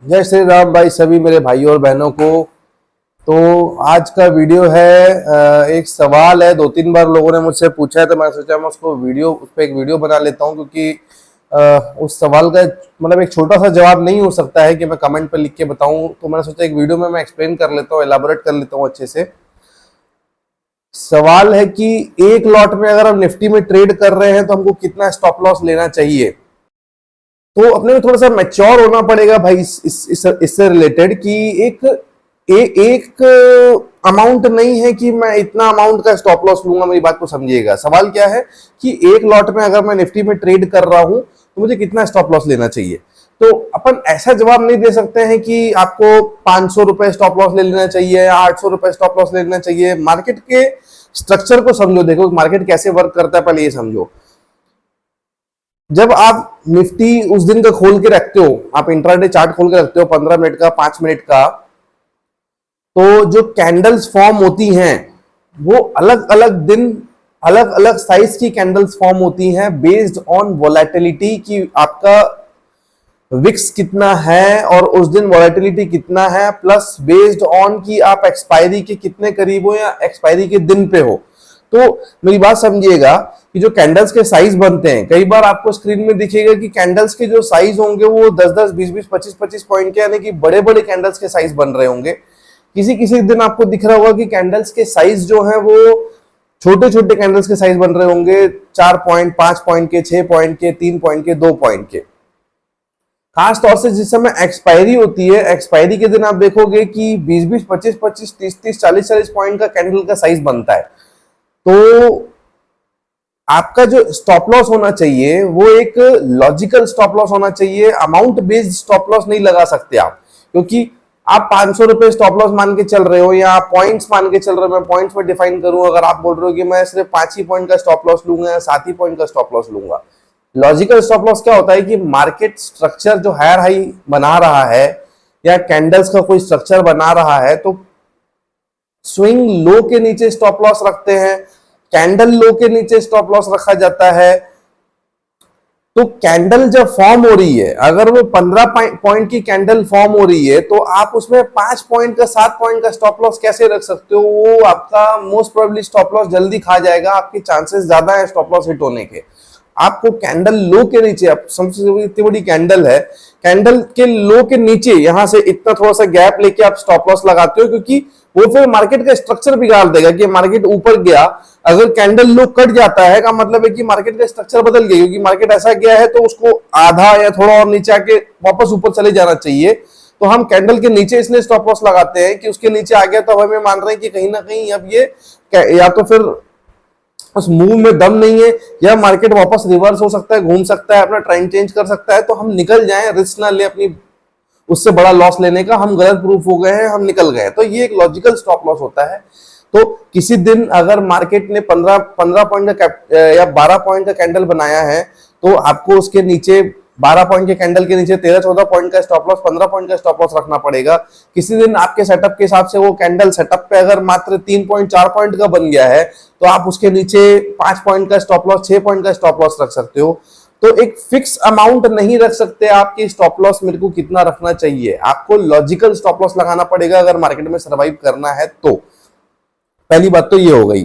जय श्री राम भाई सभी मेरे भाइयों और बहनों को। तो आज का वीडियो है, एक सवाल है, 2-3 बार लोगों ने मुझसे पूछा है तो मैं सोचा मैं उसको उस पर एक वीडियो बना लेता हूं, क्योंकि उस सवाल का मतलब एक छोटा सा जवाब नहीं हो सकता है कि मैं कमेंट पे लिख के बताऊं। तो मैंने सोचा एक वीडियो में मैं एक्सप्लेन कर लेता हूं, एलाबोरेट कर लेता हूं अच्छे से। सवाल है कि एक लॉट में अगर हम निफ्टी में ट्रेड कर रहे हैं तो हमको कितना स्टॉप लॉस लेना चाहिए। तो अपने को थोड़ा सा मैच्योर होना पड़ेगा भाई इससे रिलेटेड कि एक अमाउंट नहीं है कि मैं इतना अमाउंट का स्टॉप लॉस लूंगा। मेरी बात को समझिएगा। सवाल क्या है कि एक लॉट में अगर मैं निफ्टी में ट्रेड कर रहा हूं तो मुझे कितना स्टॉप लॉस लेना चाहिए। तो अपन ऐसा जवाब नहीं दे सकते हैं कि आपको 500 रुपए स्टॉप लॉस ले लेना चाहिए या 800 रुपए स्टॉप लॉस ले लेना चाहिए। मार्केट के स्ट्रक्चर को समझो, देखो मार्केट कैसे वर्क करता है, पहले ये समझो। जब आप निफ्टी उस दिन का खोल के रखते हो, आप इंट्राडे चार्ट खोल के रखते हो 15 मिनट का, 5 मिनट का, तो जो कैंडल्स फॉर्म होती हैं वो अलग अलग दिन अलग अलग साइज की कैंडल्स फॉर्म होती हैं बेस्ड ऑन वोलेटिलिटी की आपका विक्स कितना है और उस दिन वोलेटिलिटी कितना है, प्लस बेस्ड ऑन कि आप एक्सपायरी के कितने करीब हो या एक्सपायरी के दिन पे हो। तो मेरी बात समझिएगा कि जो कैंडल्स के साइज बनते हैं, कई बार आपको स्क्रीन में दिखेगा कि कैंडल्स के जो साइज होंगे वो 10-10, 20-20, 25-25 पॉइंट के, यानी कि बड़े बड़े कैंडल्स के साइज बन रहे होंगे। किसी किसी दिन आपको दिख रहा होगा कि कैंडल्स के साइज जो है वो छोटे छोटे कैंडल्स के साइज बन रहे होंगे, 4 पॉइंट, 5 पॉइंट के, 6 पॉइंट के, 3 पॉइंट के, 2 पॉइंट के। खास तौर से जिस समय एक्सपायरी होती है, एक्सपायरी के दिन आप देखोगे कि 20-20, 25-25, 30-30, 40-40 पॉइंट का कैंडल का साइज बनता है। तो आपका जो स्टॉप लॉस होना चाहिए वो एक लॉजिकल स्टॉप लॉस होना चाहिए। अमाउंट बेस्ड स्टॉप लॉस नहीं लगा सकते आप, क्योंकि आप 500 रुपए स्टॉप लॉस मान के चल रहे हो या आप पॉइंट्स मान के चल रहे हो। मैं पॉइंट्स में डिफाइन करूं, अगर आप बोल रहे हो कि मैं सिर्फ 5 ही पॉइंट का स्टॉप लॉस लूंगा या 7 ही पॉइंट का स्टॉप लॉस लूंगा। लॉजिकल स्टॉप लॉस क्या होता है कि मार्केट स्ट्रक्चर जो हायर हाई बना रहा है या कैंडल्स का कोई स्ट्रक्चर बना रहा है, तो स्विंग लो के नीचे स्टॉप लॉस रखते हैं, कैंडल लो के नीचे स्टॉप लॉस रखा जाता है। तो कैंडल जब फॉर्म हो रही है, अगर वो 15 पॉइंट की कैंडल फॉर्म हो रही है तो आप उसमें 5 पॉइंट का, 7 पॉइंट का स्टॉप लॉस कैसे रख सकते हो। वो आपका मोस्ट प्रोबेबली स्टॉप लॉस जल्दी खा जाएगा, आपके चांसेस ज्यादा है स्टॉप लॉस हिट होने के। आपको कैंडल लो के नीचे, आप समझो इतनी बड़ी कैंडल है, कैंडल के लो के नीचे यहां से इतना थोड़ा सा गैप लेके आप स्टॉप लॉस लगाते हो, क्योंकि वो फिर मार्केट का स्ट्रक्चर बिगाड़ देगा कि मार्केट ऊपर गया, अगर कैंडल लो कट जाता है का मतलब है कि मार्केट का स्ट्रक्चर बदल गया, क्योंकि मार्केट ऐसा गया है तो उसको आधा या थोड़ा और नीचे आके वापस ऊपर चले जाना चाहिए। तो हम कैंडल के नीचे इसलिए स्टॉप लॉस लगाते हैं कि उसके नीचे आ गया तो हमें मान रहे हैं कि कहीं ना कहीं अब ये या तो फिर उस मूव में दम नहीं है या मार्केट वापस रिवर्स हो सकता है, घूम सकता है, अपना ट्रेंड चेंज कर सकता है, तो हम निकल जाएं, रिस्क ना ले अपनी उससे बड़ा लॉस लेने का, हम गलत प्रूफ हो गए हैं, हम निकल गए। तो ये एक लॉजिकल स्टॉप लॉस होता है। तो किसी दिन अगर मार्केट ने 15 पॉइंट का या 12 पॉइंट का कैंडल बनाया है तो आपको उसके नीचे 12 पॉइंट के कैंडल के नीचे 13-14 पॉइंट का स्टॉप लॉस, 15 पॉइंट का स्टॉप लॉस रखना पड़ेगा। किसी दिन आपके सेटअप के हिसाब से वो कैंडल सेटअप पे अगर मात्र 3 पॉइंट, 4 पॉइंट का बन गया है तो आप उसके नीचे 5 पॉइंट का स्टॉप लॉस, 6 पॉइंट का स्टॉप लॉस रख सकते हो। तो एक फिक्स अमाउंट नहीं रख सकते आपकी स्टॉप लॉस मेरे को कितना रखना चाहिए। आपको लॉजिकल स्टॉप लॉस लगाना पड़ेगा अगर मार्केट में सर्वाइव करना है तो। पहली बात तो ये हो गई।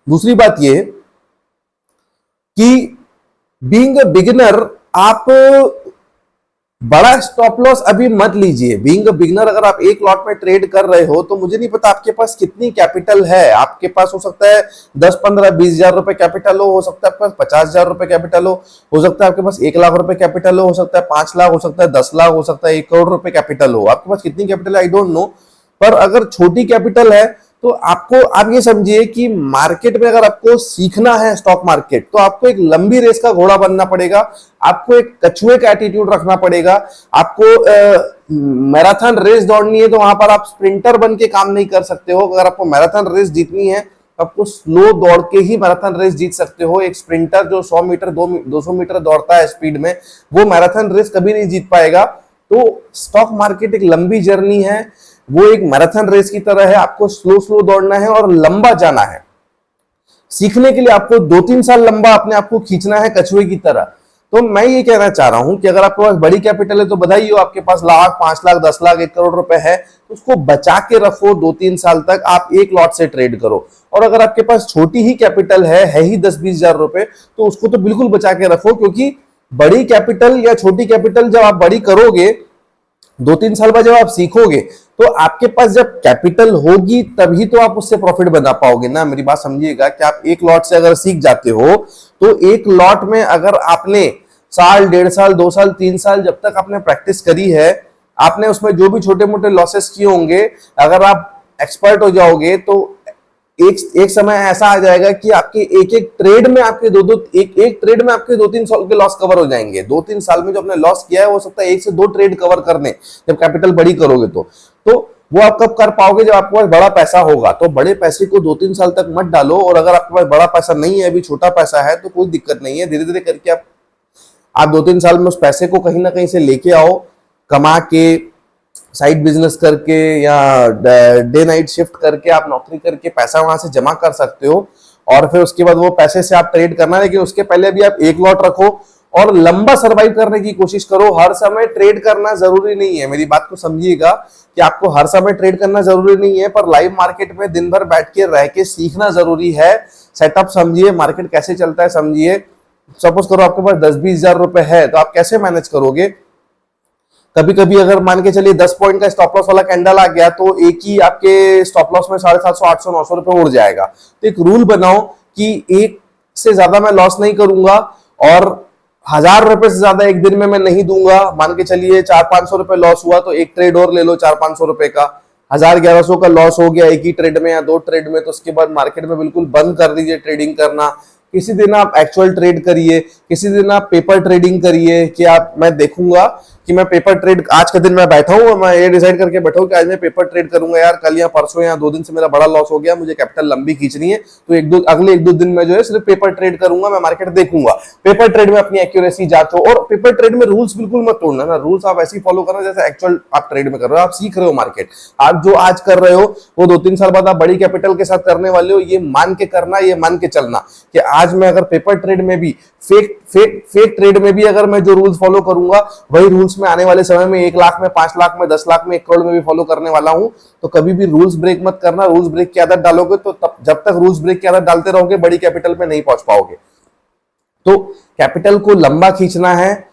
दूसरी बात ये कि बीइंग अ बिगिनर आप बड़ा स्टॉप लॉस अभी मत लीजिए। बीइंग अ बिगिनर अगर आप एक लॉट में ट्रेड कर रहे हो तो मुझे नहीं पता आपके पास कितनी कैपिटल है। आपके पास हो सकता है 10, 15, 20 हजार रुपए कैपिटल हो सकता है आपके पास 50 हजार रुपए कैपिटल हो सकता है आपके पास 1 लाख रुपए कैपिटल हो सकता है 5 लाख, हो सकता है 10 लाख, हो सकता है 1 करोड़ रुपए कैपिटल हो। आपके पास कितनी कैपिटल है आई डोंट नो, पर अगर छोटी कैपिटल है तो आपको, आप ये समझिए कि मार्केट में अगर आपको सीखना है स्टॉक मार्केट, तो आपको एक लंबी रेस का घोड़ा बनना पड़ेगा, आपको एक कछुए का एटीट्यूड रखना पड़ेगा। आपको मैराथन रेस दौड़नी है तो वहां पर आप स्प्रिंटर बन के काम नहीं कर सकते हो। अगर आपको मैराथन रेस जीतनी है तो आपको स्लो दौड़ के ही मैराथन रेस जीत सकते हो। एक स्प्रिंटर जो 100 मीटर, 200 मीटर दौड़ता है स्पीड में, वो मैराथन रेस कभी नहीं जीत पाएगा। तो स्टॉक मार्केट एक लंबी जर्नी है, वो एक मैराथन रेस की तरह है। आपको स्लो स्लो दौड़ना है और लंबा जाना है। सीखने के लिए आपको 2-3 साल लंबा अपने आप को खींचना है कछुए की तरह। तो मैं ये कहना चाह रहा हूं कि अगर आपके पास बड़ी कैपिटल है तो बधाई हो, आपके पास लाख, 5 लाख, 10 लाख, 1 करोड़ रुपए है तो उसको बचा के रखो, 2-3 साल तक आप एक लॉट से ट्रेड करो। और अगर आपके पास छोटी ही कैपिटल है ही 10-20 हजार रुपए, तो उसको तो बिल्कुल बचा के रखो, क्योंकि बड़ी कैपिटल या छोटी कैपिटल जब आप बड़ी करोगे 2-3 साल बाद जब आप सीखोगे तो आपके पास जब कैपिटल होगी तभी तो आप उससे प्रॉफिट बना पाओगे ना। मेरी बात समझिएगा कि आप एक लॉट से अगर सीख जाते हो तो एक लॉट में अगर आपने साल, 1.5 साल, 2 साल, 3 साल जब तक आपने प्रैक्टिस करी है, आपने उसमें जो भी छोटे मोटे लॉसेस किए होंगे, अगर आप एक्सपर्ट हो जाओगे तो एक समय ऐसा आ जाएगा कि आपके एक एक ट्रेड में आपके एक ट्रेड में आपके 2-3 साल के लॉस कवर हो जाएंगे। 2-3 साल में जो आपने लॉस किया है वो सकता है 1 से 2 ट्रेड कवर करने, जब कैपिटल बड़ी करोगे तो वो आप कब कर पाओगे, जब आपके पास बड़ा पैसा होगा। तो बड़े पैसे को 2-3 साल तक मत डालो, और अगर आपके पास बड़ा पैसा नहीं है, अभी छोटा पैसा है, तो कोई दिक्कत नहीं है, धीरे धीरे करके आप 2-3 साल में उस पैसे को कहीं ना कहीं से लेके आओ, कमा के, साइड बिजनेस करके या डे नाइट शिफ्ट करके, आप नौकरी करके पैसा वहां से जमा कर सकते हो, और फिर उसके बाद वो पैसे से आप ट्रेड करना। लेकिन उसके पहले भी आप एक लॉट रखो और लंबा सर्वाइव करने की कोशिश करो। हर समय ट्रेड करना जरूरी नहीं है, मेरी बात को समझिएगा कि आपको हर समय ट्रेड करना जरूरी नहीं है, पर लाइव मार्केट में दिन भर बैठ के रह के सीखना जरूरी है। सेटअप समझिए, मार्केट कैसे चलता है समझिए। सपोज करो आपके पास 10-20 हजार रुपए है, तो आप कैसे मैनेज करोगे। कभी कभी अगर मान के चलिए 10 पॉइंट का स्टॉप लॉस वाला कैंडल आ गया तो एक ही आपके स्टॉप लॉस में 750, 800, 900 रुपए उड़ जाएगा। तो एक रूल बनाओ कि एक से ज्यादा मैं लॉस नहीं करूंगा, और 1000 रुपए से ज्यादा एक दिन में मैं नहीं दूंगा। मान के चलिए 400-500 रुपए लॉस हुआ तो एक ट्रेड और ले लो 400-500 रुपए का। 1000-1100 का लॉस हो गया एक ही ट्रेड में या 2 ट्रेड में, तो उसके बाद मार्केट में बिल्कुल बंद कर दीजिए ट्रेडिंग करना। किसी दिन आप एक्चुअल ट्रेड करिए, किसी दिन आप पेपर ट्रेडिंग करिए कि मैं देखूंगा कि मैं पेपर ट्रेड, आज के दिन मैं बैठा हूं, मैं ये डिसाइड करके बैठा हूं कि आज मैं पेपर ट्रेड करूंगा यार, कल या परसों या 2 दिन से मेरा बड़ा लॉस हो गया, मुझे कैपिटल लंबी खींचनी है, तो अगले 1-2 दिन में जो है सिर्फ पेपर ट्रेड करूंगा, मैं मार्केट देखूंगा। पेपर ट्रेड में अपनी एक्यूरेसी जांचो, और पेपर ट्रेड में रूल्स बिल्कुल मत तोड़ना ना, रूल्स आप ऐसे ही फॉलो करना जैसे एक्चुअल आप ट्रेड में कर रहे हो। आप सीख रहे हो मार्केट, आप जो आज कर रहे हो वो 2-3 साल बाद आप बड़ी कैपिटल के साथ करने वाले हो, ये मान के करना, ये मान के चलना कि आज मैं अगर पेपर ट्रेड में भी, फेक ट्रेड में भी अगर मैं जो रूल्स फॉलो करूंगा वही रूल्स में आने वाले समय में 1 लाख में, 5 लाख में, 10 लाख में, 1 करोड़ में भी फॉलो करने वाला हूं। तो कभी भी रूल्स ब्रेक मत करना। रूल्स ब्रेक की आदत डालोगे तो जब तक रूल्स ब्रेक की आदत डालते रहोगे बड़ी कैपिटल पे नहीं पहुंच पाओगे। तो कैपिटल को लंबा खींचना है।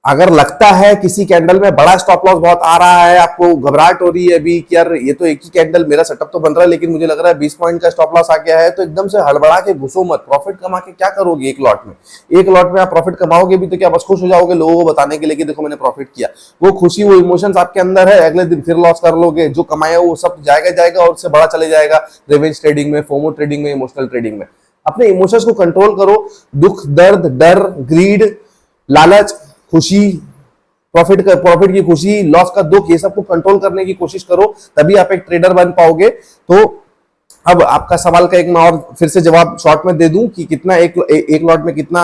अगर लगता है किसी कैंडल में बड़ा स्टॉप लॉस बहुत आ रहा है, आपको घबराहट हो रही है अभी कि यार ये तो एक ही कैंडल, मेरा सेटअप तो बन रहा है लेकिन मुझे लग रहा है 20 पॉइंट का स्टॉप लॉस आ गया है, तो एकदम से हड़बड़ा के घुसो मत। प्रॉफिट कमा के क्या करोगे एक लॉट में? एक लॉट में आप प्रॉफिट कमाओगे भी तो क्या बस खुश हो जाओगे लोगों को बताने के लिए कि देखो मैंने प्रॉफिट किया? वो खुशी, वो इमोशंस आपके अंदर है, अगले दिन फिर लॉस कर लोगे। जो कमाया वो सब जाएगा और उससे बड़ा चले जाएगा रिवेंज ट्रेडिंग में, फोमो ट्रेडिंग में, इमोशनल ट्रेडिंग में। अपने इमोशंस को कंट्रोल करो। दुख, दर्द, डर, ग्रीड, लालच, खुशी, प्रॉफिट की खुशी, लॉस का दुख, ये सब को कंट्रोल करने की कोशिश करो, तभी आप एक ट्रेडर बन पाओगे। तो अब आपका सवाल का एक मैं और फिर से जवाब शॉर्ट में दे दूं कि कितना एक लॉट में कितना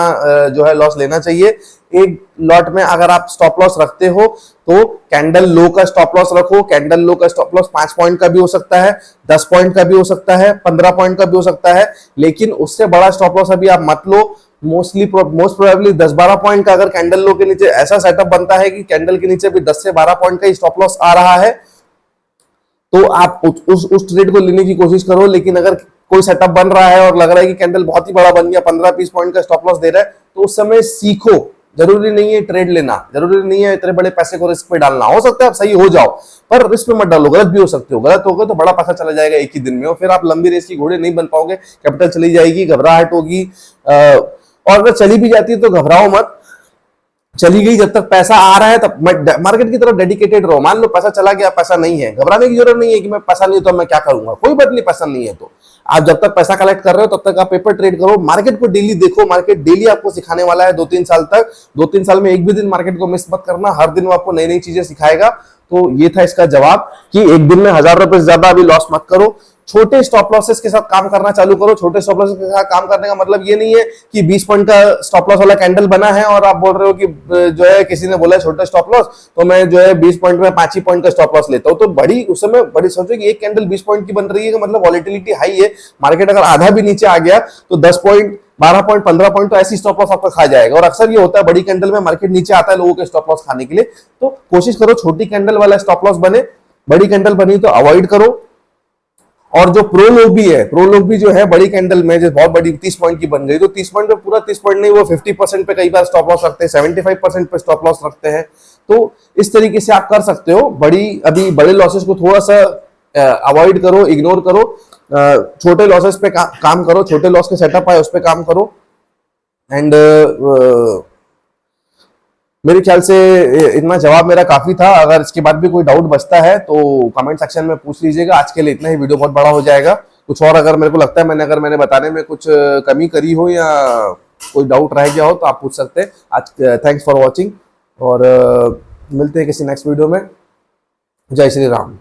जो है लॉस लेना चाहिए। एक लॉट में अगर आप स्टॉप लॉस रखते हो तो कैंडल लो का स्टॉप लॉस रखो। कैंडल लो का स्टॉप लॉस 5 पॉइंट का भी हो सकता है, 10 पॉइंट का भी हो सकता है, 15 पॉइंट का भी हो सकता है, लेकिन उससे बड़ा स्टॉप लॉस अभी आप मत लो। मोस्ट प्रोबेबली 10-12 पॉइंट का अगर कैंडल लो के नीचे ऐसा सेटअप बनता है कि कैंडल के नीचे भी 10 से 12 पॉइंट का ही स्टॉप लॉस आ रहा है, तो आप उस ट्रेड को लेने की कोशिश करो। लेकिन अगर कोई सेटअप बन रहा है और लग रहा है कि कैंडल बहुत ही बड़ा बन गया, 15-20 पॉइंट का स्टॉप लॉस दे रहा है, तो उस समय सीखो। जरूरी नहीं है ट्रेड लेना, जरूरी नहीं है इतने बड़े पैसे को रिस्क पे डालना। हो सकता है आप सही हो जाओ, पर रिस्क पे मत डालो, गलत भी हो सकते हो। गलत हो गए तो बड़ा पैसा चला जाएगा एक ही दिन में, और फिर आप लंबी रेस की घोड़े नहीं बन पाओगे, कैपिटल चली जाएगी, घबराहट होगी। और अगर चली भी जाती है तो घबराओ मत, चली गई, जब तक पैसा आ रहा है तब मार्केट की तरफ डेडिकेटेड रहो। मान लो पैसा चला गया, पैसा नहीं है, घबराने की जरूरत नहीं है कि मैं पैसा नहीं है तो मैं क्या करूंगा। कोई बात नहीं, पैसा नहीं है तो आप जब तक पैसा कलेक्ट कर रहे हो तब तक आप पेपर ट्रेड करो। मार्केट को डेली देखो, मार्केट डेली आपको सिखाने वाला है 2-3 साल तक। 2-3 साल में एक भी दिन मार्केट को मिस मत करना, हर दिन वो आपको नई नई चीजें सिखाएगा। तो ये था इसका जवाब कि एक दिन में 1000 रुपए से ज्यादा अभी लॉस मत करो। छोटे स्टॉप लॉसेस के साथ काम करना चालू करो। छोटे स्टॉप लॉसेस के साथ काम करने का मतलब ये नहीं है कि 20 पॉइंट का स्टॉप लॉस वाला कैंडल बना है और आप बोल रहे हो कि जो है किसी ने बोला है छोटा स्टॉप लॉस तो मैं जो है 20 पॉइंट में 5 ही पॉइंट का स्टॉप लॉस लेता हूं। तो उस समय बड़ी सोचो कि एक कैंडल 20 पॉइंट की बन रही है, मतलब वॉलेटिलिटी हाई है, मार्केट अगर आधा भी नीचे आ गया तो 10 पॉइंट 12 पॉइंट 15 पॉइंट तो ऐसी स्टॉप लॉस आपका खा जाएगा। और अक्सर ये होता है बड़ी कैंडल में मार्केट नीचे आता है लोगों के स्टॉप लॉस खाने के लिए, तो कोशिश करो छोटी कैंडल वाला स्टॉप लॉस बने, बड़ी कैंडल बनी तो अवॉइड करो। और जो प्रो लोग भी है, प्रो लोग भी जो है बड़ी कैंडल में जो बहुत बड़ी 30 पॉइंट की बन गई तो 30 पॉइंट पे पूरा 30 पॉइंट नहीं, वो 50% पे कई बार स्टॉप लॉस रखते हैं, 75% पे स्टॉप लॉस रखते हैं। तो इस तरीके से आप कर सकते हो। अभी बड़े लॉसेस को थोड़ा सा अवॉइड करो, इग्नोर करो, छोटे लॉसेस पे काम करो, छोटे लॉस के सेटअप आए उस पे काम करो। एंड मेरे ख्याल से इतना जवाब मेरा काफी था। अगर इसके बाद भी कोई डाउट बचता है तो कमेंट सेक्शन में पूछ लीजिएगा। आज के लिए इतना ही, वीडियो बहुत बड़ा हो जाएगा। कुछ और अगर मेरे को लगता है मैंने बताने में कुछ कमी करी हो या कोई डाउट रह गया हो तो आप पूछ सकते हैं। आज थैंक्स फॉर वॉचिंग और मिलते हैं किसी नेक्स्ट वीडियो में। जय श्री राम।